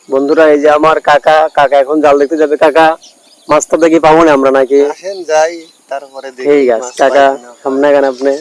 বন্ধুরা এই যে আমার কাকা, কাকা এখন জাল দেখতে যাবে। কাকা মাছটা দেখি পাবো না আমরা নাকি? আসেন যাই, তারপরে দেখি ঠিক আছে কাকা, সামনে গান আপনি।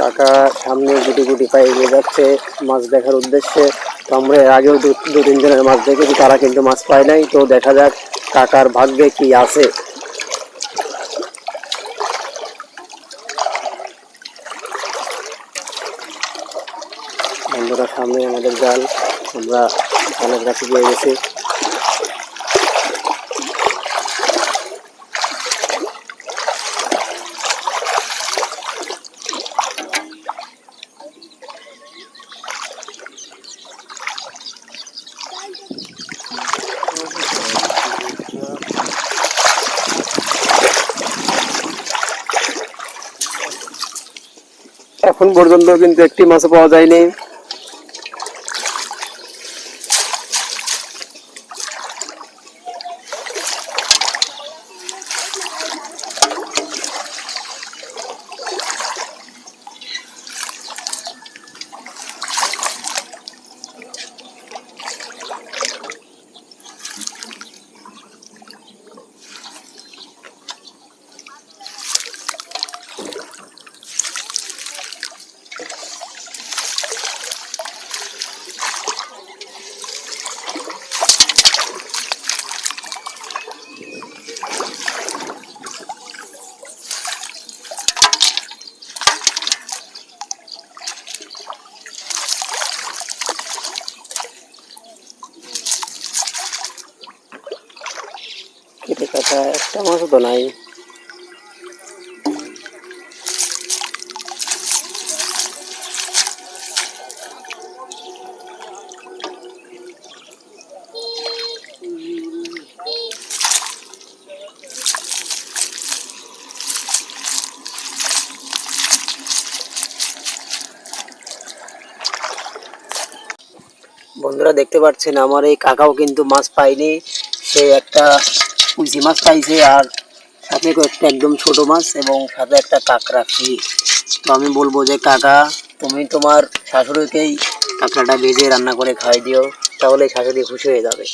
কাকা সামনে গুটি গুটি পায়ে এগিয়ে যাচ্ছে মাছ দেখার উদ্দেশ্যে। তো আমরা এর আগেও দু তিনজনের মাছ দেখেছি, তারা কিন্তু মাছ পায় নাই। তো দেখা যাক কাকার ভাগ্যে কি আছে। বন্ধুরা সামনে আমাদের জাল, আমরা জালের কাছে গিয়ে গেছি। এখন পর্যন্ত কিন্তু একটি মাছও পাওয়া যায়নি। কেটে কাটা একটা মাছও তো নাই। বন্ধুরা দেখতে পাচ্ছেন আমার এই কাকাও কিন্তু মাছ পায়নি। সে একটা পুঁজি মাছ পাইছে আর সাথে কয়েকটা একদম ছোট মাছ এবং সাথে একটা কাঁকড়া ফ্রি। তো আমি বলবো যে কাকা, তুমি তোমার শাশুড়িকেই কাঁকড়াটা ভেজে রান্না করে খাওয়াই দিও, তাহলে শাশুড়ি খুশি হয়ে যাবে।